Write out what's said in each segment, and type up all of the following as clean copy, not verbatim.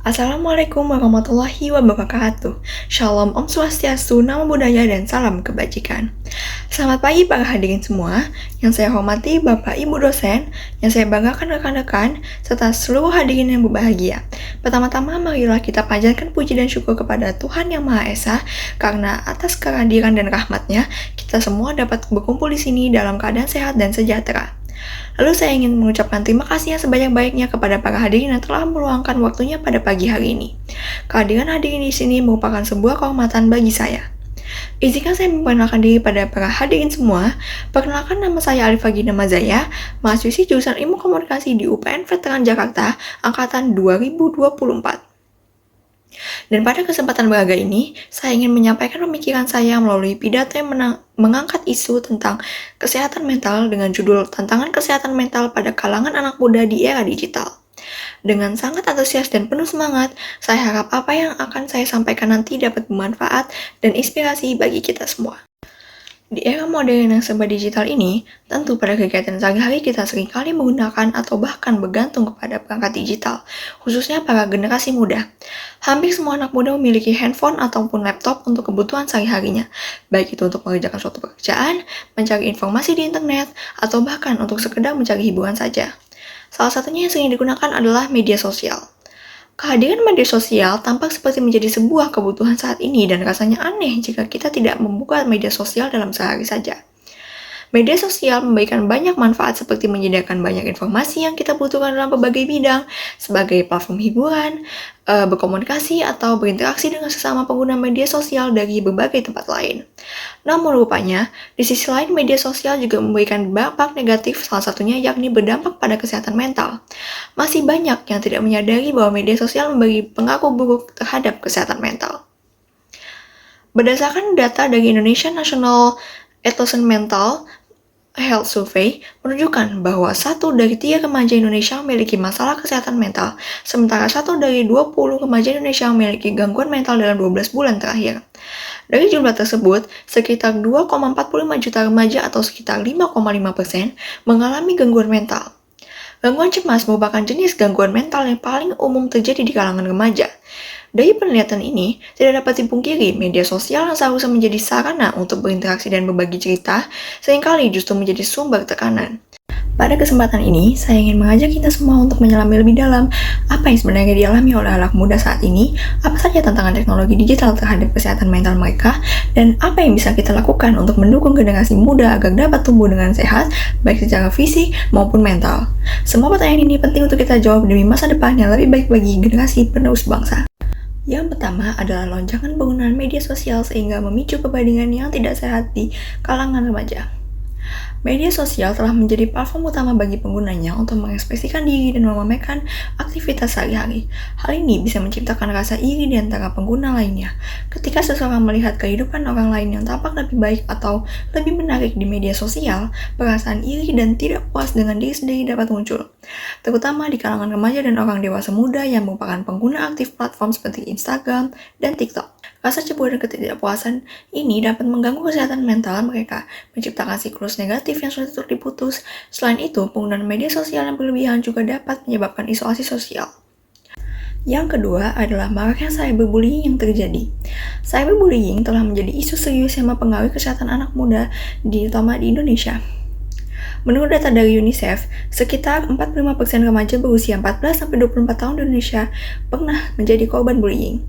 Assalamualaikum warahmatullahi wabarakatuh. Shalom Om Swastiastu, Namo Buddhaya, dan salam kebajikan. Selamat pagi para hadirin semua. Yang saya hormati Bapak Ibu dosen, yang saya banggakan rekan-rekan, serta seluruh hadirin yang berbahagia. Pertama-tama marilah kita panjatkan puji dan syukur kepada Tuhan Yang Maha Esa, karena atas kehadiran dan rahmat-Nya, kita semua dapat berkumpul di sini dalam keadaan sehat dan sejahtera. Lalu saya ingin mengucapkan terima kasih yang sebanyak-banyaknya kepada para hadirin yang telah meluangkan waktunya pada pagi hari ini. Kehadiran hadirin di sini merupakan sebuah kehormatan bagi saya. Izinkan saya memperkenalkan diri pada para hadirin semua. Perkenalkan, nama saya Alif Agina Mazaya, mahasiswi jurusan Ilmu Komunikasi di UPN Veteran Jakarta, angkatan 2024. Dan pada kesempatan berharga ini, saya ingin menyampaikan pemikiran saya melalui pidato yang mengangkat isu tentang kesehatan mental dengan judul Tantangan Kesehatan Mental pada Kalangan Anak Muda di Era Digital. Dengan sangat antusias dan penuh semangat, saya harap apa yang akan saya sampaikan nanti dapat bermanfaat dan inspirasi bagi kita semua. Di era modern yang serba digital ini, tentu pada kegiatan sehari-hari kita seringkali menggunakan atau bahkan bergantung kepada perangkat digital, khususnya para generasi muda. Hampir semua anak muda memiliki handphone ataupun laptop untuk kebutuhan sehari-harinya, baik itu untuk mengerjakan suatu pekerjaan, mencari informasi di internet, atau bahkan untuk sekedar mencari hiburan saja. Salah satunya yang sering digunakan adalah media sosial. Kehadiran media sosial tampak seperti menjadi sebuah kebutuhan saat ini dan rasanya aneh jika kita tidak membuka media sosial dalam sehari saja. Media sosial memberikan banyak manfaat seperti menyediakan banyak informasi yang kita butuhkan dalam berbagai bidang, sebagai platform hiburan, berkomunikasi atau berinteraksi dengan sesama pengguna media sosial dari berbagai tempat lain. Namun rupanya, di sisi lain media sosial juga memberikan dampak negatif, salah satunya yakni berdampak pada kesehatan mental. Masih banyak yang tidak menyadari bahwa media sosial memberi pengaruh buruk terhadap kesehatan mental. Berdasarkan data dari Indonesia National Attention Mental Health Survey menunjukkan bahwa 1 dari 3 remaja Indonesia memiliki masalah kesehatan mental, sementara 1 dari 20 remaja Indonesia memiliki gangguan mental dalam 12 bulan terakhir. Dari jumlah tersebut, sekitar 2,45 juta remaja atau sekitar 5,5% mengalami gangguan mental. Gangguan cemas merupakan jenis gangguan mental yang paling umum terjadi di kalangan remaja. Dari penelitian ini, tidak dapat dipungkiri media sosial yang seharusnya menjadi sarana untuk berinteraksi dan berbagi cerita, seringkali justru menjadi sumber tekanan. Pada kesempatan ini, saya ingin mengajak kita semua untuk menyelami lebih dalam apa yang sebenarnya dialami oleh anak muda saat ini, apa saja tantangan teknologi digital terhadap kesehatan mental mereka, dan apa yang bisa kita lakukan untuk mendukung generasi muda agar dapat tumbuh dengan sehat, baik secara fisik maupun mental. Semua pertanyaan ini penting untuk kita jawab demi masa depan yang lebih baik bagi generasi penerus bangsa. Yang pertama adalah lonjakan penggunaan media sosial sehingga memicu perbandingan yang tidak sehat di kalangan remaja. Media sosial telah menjadi platform utama bagi penggunanya untuk mengekspresikan diri dan memamerkan aktivitas sehari-hari. Hal ini bisa menciptakan rasa iri di antara pengguna lainnya. Ketika seseorang melihat kehidupan orang lain yang tampak lebih baik atau lebih menarik di media sosial, perasaan iri dan tidak puas dengan diri sendiri dapat muncul, terutama di kalangan remaja dan orang dewasa muda yang merupakan pengguna aktif platform seperti Instagram dan TikTok. Rasa cemburu dan ketidakpuasan ini dapat mengganggu kesehatan mental mereka, menciptakan siklus negatif yang sulit untuk diputus. Selain itu, penggunaan media sosial yang berlebihan juga dapat menyebabkan isolasi sosial. Yang kedua adalah maraknya cyberbullying yang terjadi. Cyberbullying telah menjadi isu serius yang mempengaruhi kesehatan anak muda, terutama di Indonesia. Menurut data dari UNICEF, sekitar 45% remaja berusia 14-24 tahun di Indonesia pernah menjadi korban bullying.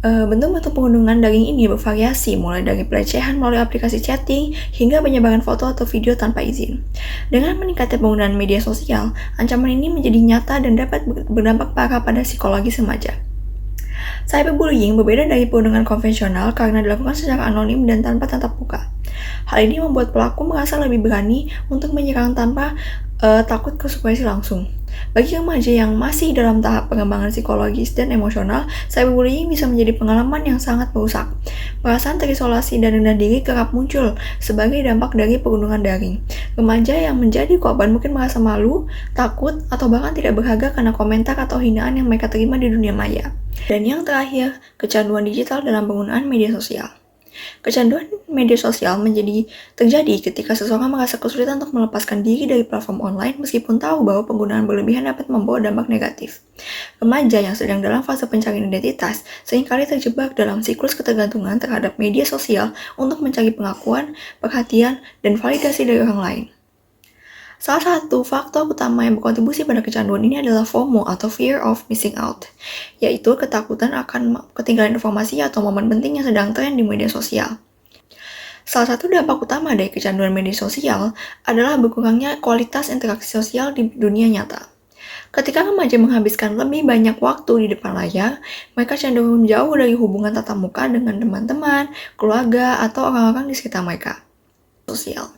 Bentuk-bentuk perundungan daring ini bervariasi, mulai dari pelecehan melalui aplikasi chatting hingga penyebaran foto atau video tanpa izin. Dengan meningkatnya penggunaan media sosial, ancaman ini menjadi nyata dan dapat berdampak parah pada psikologis remaja. Cyberbullying berbeda dari perundungan konvensional karena dilakukan secara anonim dan tanpa tatap muka. Hal ini membuat pelaku merasa lebih berani untuk menyerang tanpa takut konsekuensi langsung. Bagi remaja yang masih dalam tahap pengembangan psikologis dan emosional, cyberbullying bisa menjadi pengalaman yang sangat merusak. Perasaan terisolasi dan rendah diri kerap muncul sebagai dampak dari perundungan daring. Remaja yang menjadi korban mungkin merasa malu, takut, atau bahkan tidak berharga karena komentar atau hinaan yang mereka terima di dunia maya. Dan yang terakhir, kecanduan digital dalam penggunaan media sosial. Kecanduan media sosial terjadi ketika seseorang merasa kesulitan untuk melepaskan diri dari platform online meskipun tahu bahwa penggunaan berlebihan dapat membawa dampak negatif. Remaja yang sedang dalam fase pencarian identitas seringkali terjebak dalam siklus ketergantungan terhadap media sosial untuk mencari pengakuan, perhatian, dan validasi dari orang lain. Salah satu faktor utama yang berkontribusi pada kecanduan ini adalah FOMO atau Fear of Missing Out, yaitu ketakutan akan ketinggalan informasi atau momen penting yang sedang tren di media sosial. Salah satu dampak utama dari kecanduan media sosial adalah berkurangnya kualitas interaksi sosial di dunia nyata. Ketika remaja menghabiskan lebih banyak waktu di depan layar, mereka cenderung jauh dari hubungan tatap muka dengan teman-teman, keluarga, atau orang-orang di sekitar mereka. Sosial.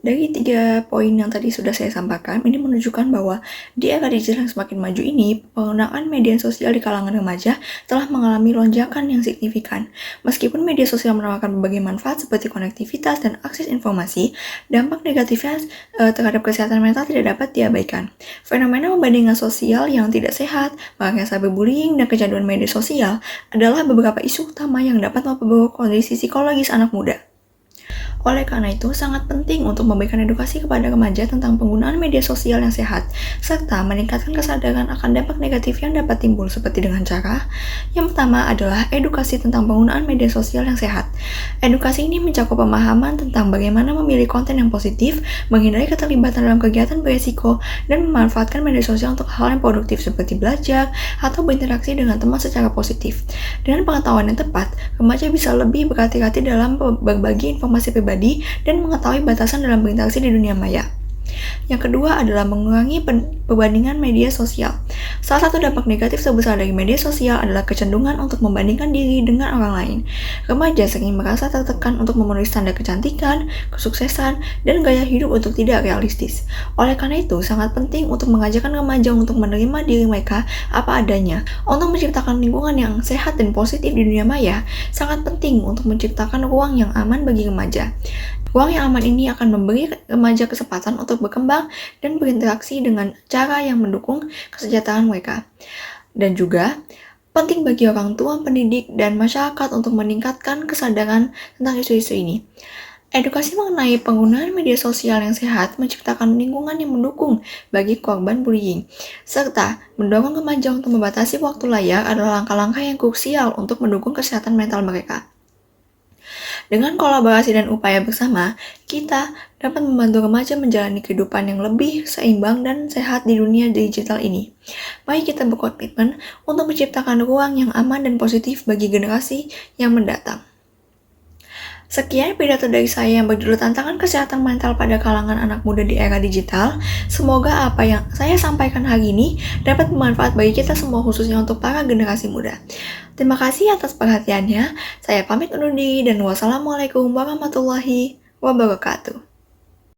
Dari 3 poin yang tadi sudah saya sampaikan, ini menunjukkan bahwa di era digital yang semakin maju ini, penggunaan media sosial di kalangan remaja telah mengalami lonjakan yang signifikan. Meskipun media sosial menawarkan berbagai manfaat seperti konektivitas dan akses informasi, dampak negatifnya terhadap kesehatan mental tidak dapat diabaikan. Fenomena membandingkan sosial yang tidak sehat, maraknya cyberbullying, dan kecanduan media sosial adalah beberapa isu utama yang dapat memperburuk kondisi psikologis anak muda. Oleh karena itu, sangat penting untuk memberikan edukasi kepada remaja tentang penggunaan media sosial yang sehat, serta meningkatkan kesadaran akan dampak negatif yang dapat timbul seperti dengan cara. Yang pertama adalah edukasi tentang penggunaan media sosial yang sehat. Edukasi ini mencakup pemahaman tentang bagaimana memilih konten yang positif, menghindari keterlibatan dalam kegiatan beresiko, dan memanfaatkan media sosial untuk hal yang produktif seperti belajar atau berinteraksi dengan teman secara positif. Dengan pengetahuan yang tepat, remaja bisa lebih berhati-hati dalam berbagi informasi pribadi dan mengetahui batasan dalam berinteraksi di dunia maya. Yang kedua adalah mengurangi perbandingan media sosial. Salah satu dampak negatif terbesar dari media sosial adalah kecenderungan untuk membandingkan diri dengan orang lain. Remaja sering merasa tertekan untuk memenuhi standar kecantikan, kesuksesan, dan gaya hidup untuk tidak realistis. Oleh karena itu, sangat penting untuk mengajarkan remaja untuk menerima diri mereka apa adanya. Untuk menciptakan lingkungan yang sehat dan positif di dunia maya, sangat penting untuk menciptakan ruang yang aman bagi remaja. Ruang yang aman ini akan memberi remaja kesempatan untuk berkembang dan berinteraksi dengan cara yang mendukung kesejahteraan mereka. Dan juga, penting bagi orang tua, pendidik, dan masyarakat untuk meningkatkan kesadaran tentang isu-isu ini. Edukasi mengenai penggunaan media sosial yang sehat menciptakan lingkungan yang mendukung bagi korban bullying, serta mendorong remaja untuk membatasi waktu layar adalah langkah-langkah yang krusial untuk mendukung kesehatan mental mereka. Dengan kolaborasi dan upaya bersama, kita dapat membantu remaja menjalani kehidupan yang lebih seimbang dan sehat di dunia digital ini. Mari kita berkomitmen untuk menciptakan ruang yang aman dan positif bagi generasi yang mendatang. Sekian pidato dari saya yang berjudul Tantangan Kesehatan Mental pada Kalangan Anak Muda di Era Digital. Semoga apa yang saya sampaikan hari ini dapat bermanfaat bagi kita semua, khususnya untuk para generasi muda. Terima kasih atas perhatiannya. Saya pamit undur diri dan wassalamualaikum warahmatullahi wabarakatuh.